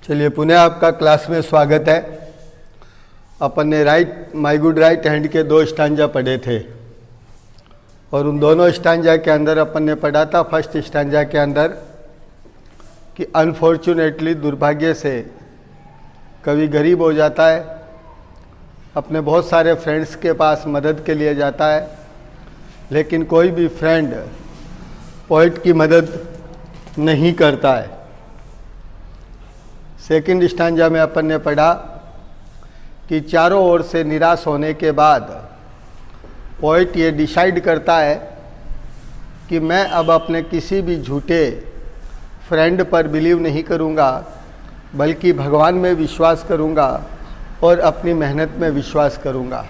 चलिए पुनः आपका क्लास में स्वागत है। अपन ने माई गुड राइट हैंड के 2 स्टांजा पढ़े थे और उन दोनों स्टांजा के अंदर अपन ने पढ़ा था फर्स्ट स्टांजा के अंदर कि अनफॉर्चुनेटली दुर्भाग्य से कभी गरीब हो जाता है, अपने बहुत सारे फ्रेंड्स के पास मदद के लिए जाता है, लेकिन कोई भी फ्रेंड पोइट की मदद नहीं करता है। सेकंड स्टांजा में अपन ने पढ़ा कि चारों ओर से निराश होने के बाद पोइट ये डिसाइड करता है कि मैं अब अपने किसी भी झूठे फ्रेंड पर बिलीव नहीं करूँगा, बल्कि भगवान में विश्वास करूँगा और अपनी मेहनत में विश्वास करूँगा।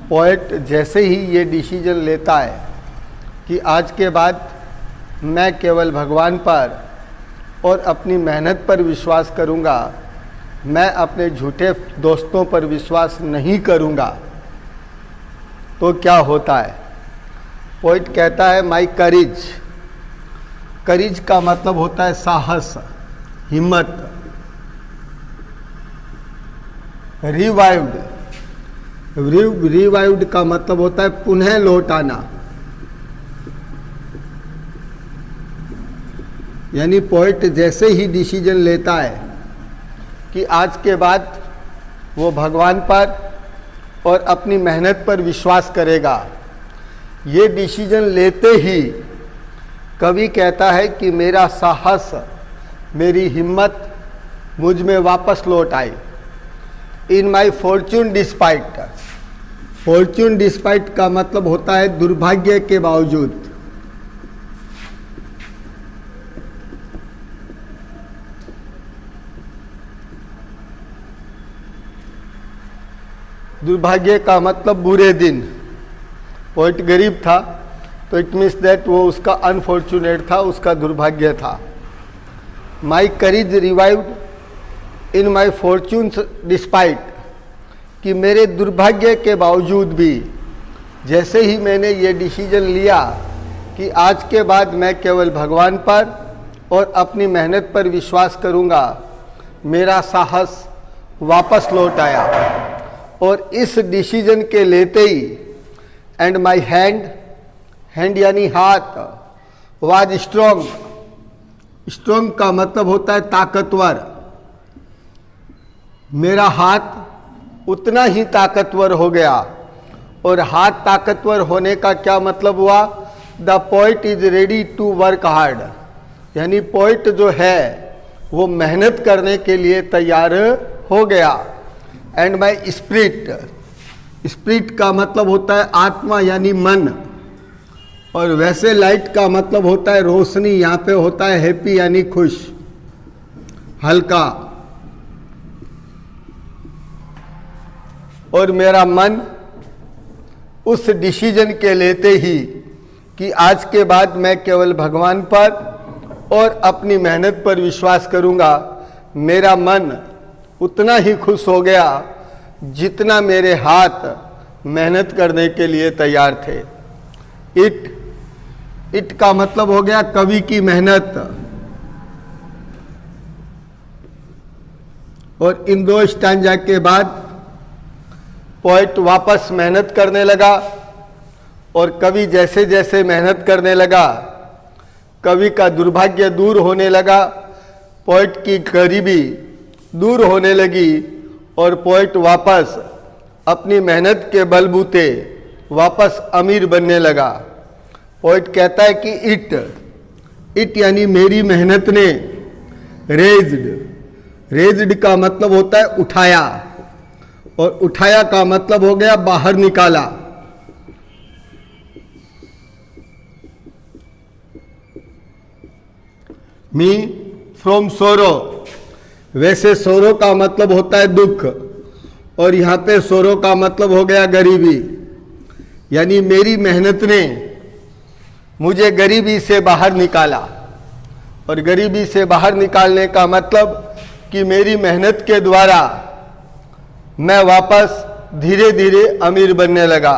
पोइट जैसे ही ये डिसीजन लेता है कि आज के बाद मैं केवल भगवान पर और अपनी मेहनत पर विश्वास करूँगा, मैं अपने झूठे दोस्तों पर विश्वास नहीं करूँगा, तो क्या होता है? पोइट कहता है माई करेज। करेज का मतलब होता है साहस, हिम्मत। रिवाइव्ड का मतलब होता है पुनः लौट आना। यानी पोइट जैसे ही डिसीजन लेता है कि आज के बाद वो भगवान पर और अपनी मेहनत पर विश्वास करेगा, ये डिसीजन लेते ही कवि कहता है कि मेरा साहस, मेरी हिम्मत मुझ में वापस लौट आई। इन माई फॉर्च्यून डिस्पाइट। फॉर्च्यून डिस्पाइट का मतलब होता है दुर्भाग्य के बावजूद। दुर्भाग्य का मतलब बुरे दिन। पोइट गरीब था तो इट मीन्स दैट वो उसका अनफॉर्चुनेट था, उसका दुर्भाग्य था। माई करेज रिवाइव्ड इन माई फॉर्च्यून्स डिस्पाइट, कि मेरे दुर्भाग्य के बावजूद भी जैसे ही मैंने ये डिसीजन लिया कि आज के बाद मैं केवल भगवान पर और अपनी मेहनत पर विश्वास करूँगा, मेरा साहस वापस लौट आया। और इस डिसीजन के लेते ही एंड माई हैंड यानी हाथ, वाज स्ट्रॉन्ग। स्ट्रॉन्ग का मतलब होता है ताकतवर। मेरा हाथ उतना ही ताकतवर हो गया। और हाथ ताकतवर होने का क्या मतलब हुआ? The poet is ready to work hard. यानी पोइट जो है वो मेहनत करने के लिए तैयार हो गया। And my spirit. स्पिरिट का मतलब होता है आत्मा यानी मन, और वैसे लाइट का मतलब होता है रोशनी। यहाँ पे होता है हैप्पी यानी खुश, हल्का। और मेरा मन उस डिसीजन के लेते ही कि आज के बाद मैं केवल भगवान पर और अपनी मेहनत पर विश्वास करूँगा, मेरा मन उतना ही खुश हो गया जितना मेरे हाथ मेहनत करने के लिए तैयार थे। इट का मतलब हो गया कवि की मेहनत। और इन 2 स्टांजा के बाद पोइट वापस मेहनत करने लगा। और कवि जैसे जैसे मेहनत करने लगा, कवि का दुर्भाग्य दूर होने लगा, पोइट की गरीबी दूर होने लगी और पोइट वापस अपनी मेहनत के बलबूते वापस अमीर बनने लगा। पोइट कहता है कि इट यानी मेरी मेहनत ने रेज्ड का मतलब होता है उठाया, और उठाया का मतलब हो गया बाहर निकाला। Me from sorrow. वैसे सोरो का मतलब होता है दुख, और यहाँ पे सोरो का मतलब हो गया गरीबी। यानी मेरी मेहनत ने मुझे गरीबी से बाहर निकाला। और गरीबी से बाहर निकालने का मतलब कि मेरी मेहनत के द्वारा मैं वापस धीरे धीरे अमीर बनने लगा।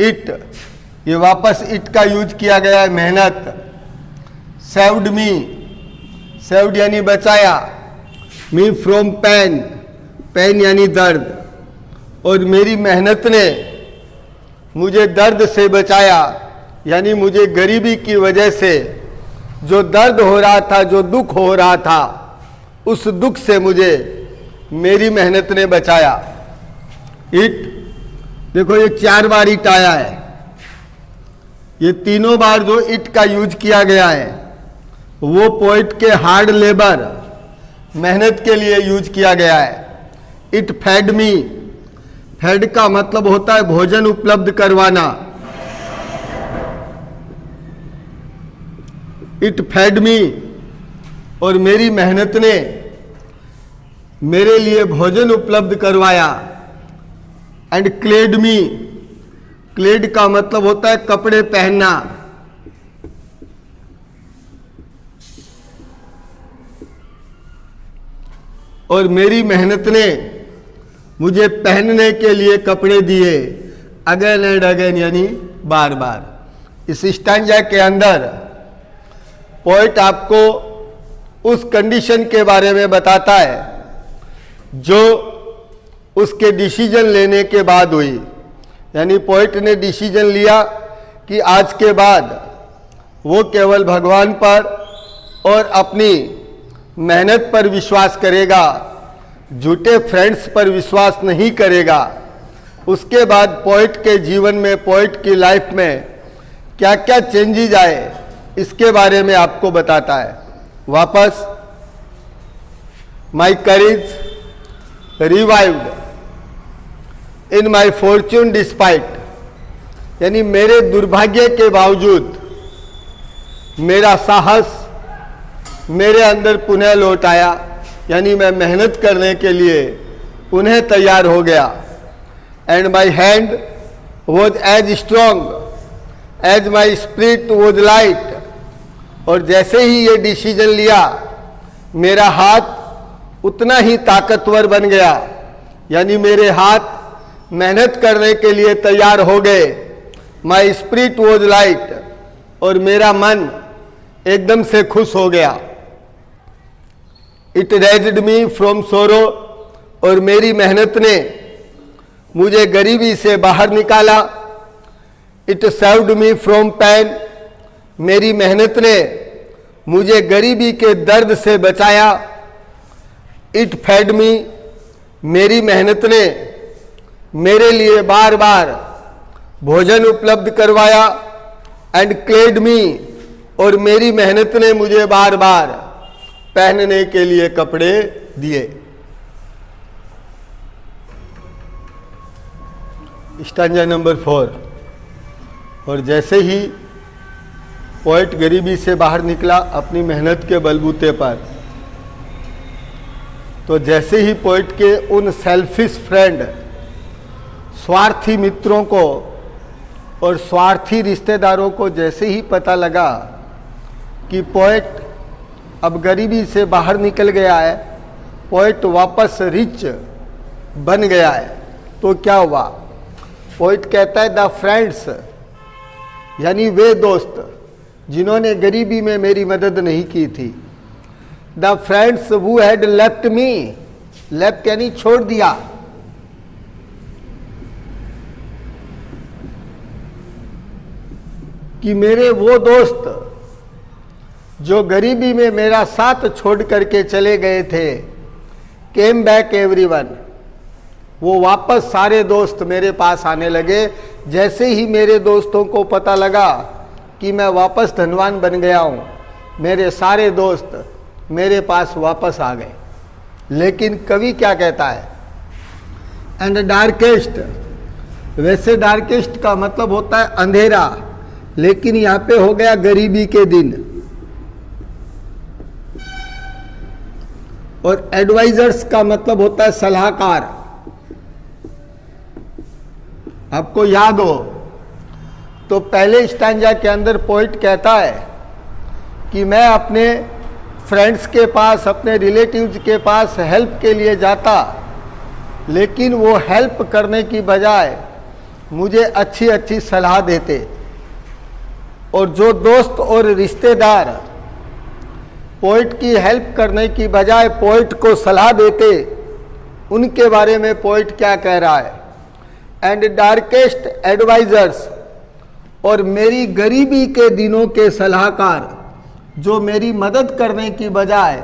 ये वापस इट का यूज किया गया है, मेहनत। सेव्ड मी, सेव्ड यानी बचाया, मी फ्रॉम पेन, पेन यानी दर्द, और मेरी मेहनत ने मुझे दर्द से बचाया, यानी मुझे गरीबी की वजह से जो दर्द हो रहा था, जो दुख हो रहा था, उस दुख से मुझे मेरी मेहनत ने बचाया। इट, देखो ये 4 बार इट आया है, ये तीनों बार जो इट का यूज किया गया है वो पोइट के हार्ड लेबर, मेहनत के लिए यूज किया गया है। इट फेड मी, फेड का मतलब होता है भोजन उपलब्ध करवाना। इट फेड मी, और मेरी मेहनत ने मेरे लिए भोजन उपलब्ध करवाया। एंड क्लेड मी, क्लेड का मतलब होता है कपड़े पहनना। और मेरी मेहनत ने मुझे पहनने के लिए कपड़े दिए, अगेन एंड अगेन यानी बार बार। इस स्टैंजा के अंदर पोएट आपको उस कंडीशन के बारे में बताता है जो उसके डिसीजन लेने के बाद हुई। यानी पोएट ने डिसीजन लिया कि आज के बाद वो केवल भगवान पर और अपनी मेहनत पर विश्वास करेगा, झूठे फ्रेंड्स पर विश्वास नहीं करेगा। उसके बाद पोएट के जीवन में, पोएट की लाइफ में क्या क्या चेंजेज आए, इसके बारे में आपको बताता है। वापस, माई करेज रिवाइव्ड इन माई फॉर्च्यून डिस्पाइट, यानी मेरे दुर्भाग्य के बावजूद मेरा साहस मेरे अंदर पुनः लौट आया, यानी मैं मेहनत करने के लिए पुनः तैयार हो गया। And my hand was as strong as my spirit was light, और जैसे ही ये डिसीजन लिया मेरा हाथ उतना ही ताकतवर बन गया, यानी मेरे हाथ मेहनत करने के लिए तैयार हो गए। माई स्पिरिट वॉज लाइट, और मेरा मन एकदम से खुश हो गया। It raised me from sorrow, और मेरी मेहनत ने मुझे गरीबी से बाहर निकाला। It saved me from pain, मेरी मेहनत ने मुझे गरीबी के दर्द से बचाया। इट फेड मी, मेरी मेहनत ने मेरे लिए बार बार भोजन उपलब्ध करवाया। एंड क्लेड मी, और मेरी मेहनत ने मुझे बार बार पहनने के लिए कपड़े दिए। Stanza number 4। और जैसे ही पोएट गरीबी से बाहर निकला अपनी मेहनत के बलबूते पर, तो जैसे ही पोएट के उन सेल्फिश फ्रेंड, स्वार्थी मित्रों को और स्वार्थी रिश्तेदारों को जैसे ही पता लगा कि पोएट अब गरीबी से बाहर निकल गया है, पोएट वापस रिच बन गया है, तो क्या हुआ? पोएट कहता है द फ्रेंड्स, यानी वे दोस्त जिन्होंने गरीबी में मेरी मदद नहीं की थी। The friends who had left me, left यानी छोड़ दिया। कि मेरे वो दोस्त जो गरीबी में मेरा साथ छोड़ करके चले गए थे, केम बैक एवरीवन, वो वापस सारे दोस्त मेरे पास आने लगे। जैसे ही मेरे दोस्तों को पता लगा कि मैं वापस धनवान बन गया हूँ, मेरे सारे दोस्त मेरे पास वापस आ गए। लेकिन कवि क्या कहता है? एंड डार्केस्ट, वैसे डार्केस्ट का मतलब होता है अंधेरा, लेकिन यहाँ पे हो गया गरीबी के दिन। और एडवाइजर्स का मतलब होता है सलाहकार। आपको याद हो तो पहले स्टैंजा के अंदर पोएट कहता है कि मैं अपने फ्रेंड्स के पास, अपने रिलेटिव्स के पास हेल्प के लिए जाता, लेकिन वो हेल्प करने की बजाय मुझे अच्छी अच्छी सलाह देते। और जो दोस्त और रिश्तेदार पोइट की हेल्प करने की बजाय पोइट को सलाह देते, उनके बारे में पोइट क्या कह रहा है। एंड डार्केस्ट एडवाइजर्स, और मेरी गरीबी के दिनों के सलाहकार, जो मेरी मदद करने की बजाय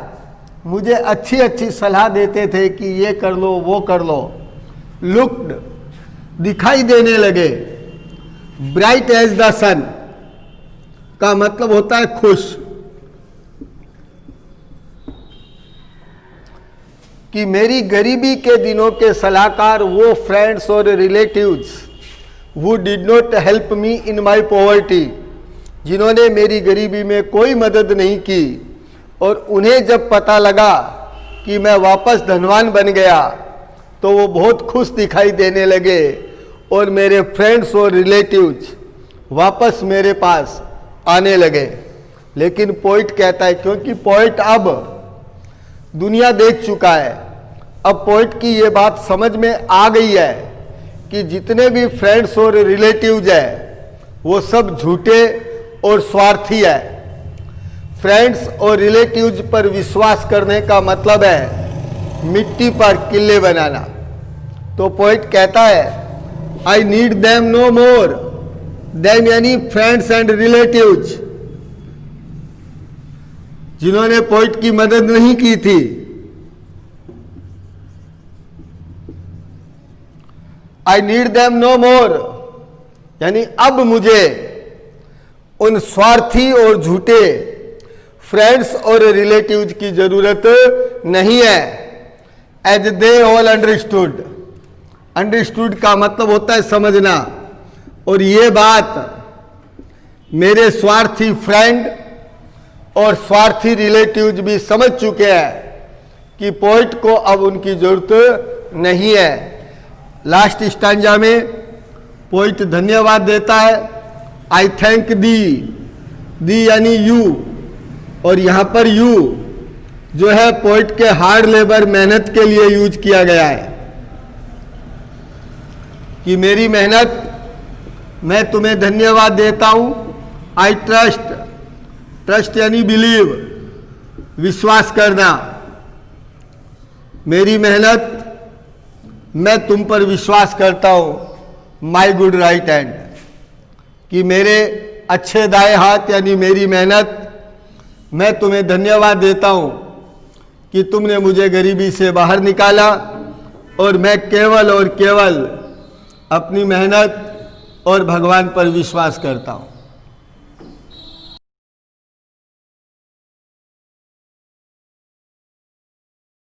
मुझे अच्छी अच्छी सलाह देते थे कि ये कर लो वो कर लो, लुक्ड, दिखाई देने लगे, ब्राइट एज द सन का मतलब होता है खुश, कि मेरी गरीबी के दिनों के सलाहकार वो फ्रेंड्स और relatives who did not help me in my poverty, जिन्होंने मेरी गरीबी में कोई मदद नहीं की, और उन्हें जब पता लगा कि मैं वापस धनवान बन गया तो वो बहुत खुश दिखाई देने लगे, और मेरे फ्रेंड्स और रिलेटिव्स वापस मेरे पास आने लगे। लेकिन पोइट कहता है, क्योंकि पोइट अब दुनिया देख चुका है, अब पोइट की ये बात समझ में आ गई है कि जितने भी फ्रेंड्स और रिलेटिव्स हैं वो सब झूठे और स्वार्थी है। फ्रेंड्स और रिलेटिव्स पर विश्वास करने का मतलब है मिट्टी पर किले बनाना। तो पोइट कहता है, I need them no more than any friends and relatives, जिन्होंने पोइट की मदद नहीं की थी। I need them no more, यानी अब मुझे उन स्वार्थी और झूठे फ्रेंड्स और रिलेटिव्स की जरूरत नहीं है। As they all understood, understood का मतलब होता है समझना, और ये बात मेरे स्वार्थी फ्रेंड और स्वार्थी रिलेटिव्स भी समझ चुके हैं कि पोइट को अब उनकी जरूरत नहीं है। लास्ट स्टैंजा में पोइट धन्यवाद देता है, आई थैंक दी यानी यू, और यहां पर यू जो है पोइट के हार्ड लेबर मेहनत के लिए यूज किया गया है, कि मेरी मेहनत, मैं तुम्हें धन्यवाद देता हूं। आई ट्रस्ट, ट्रस्ट यानी बिलीव, विश्वास करना, मेरी मेहनत, मैं तुम पर विश्वास करता हूं। माई गुड राइट हैंड, कि मेरे अच्छे दाएं हाथ यानी मेरी मेहनत, मैं तुम्हें धन्यवाद देता हूं कि तुमने मुझे गरीबी से बाहर निकाला, और मैं केवल और केवल अपनी मेहनत और भगवान पर विश्वास करता हूं।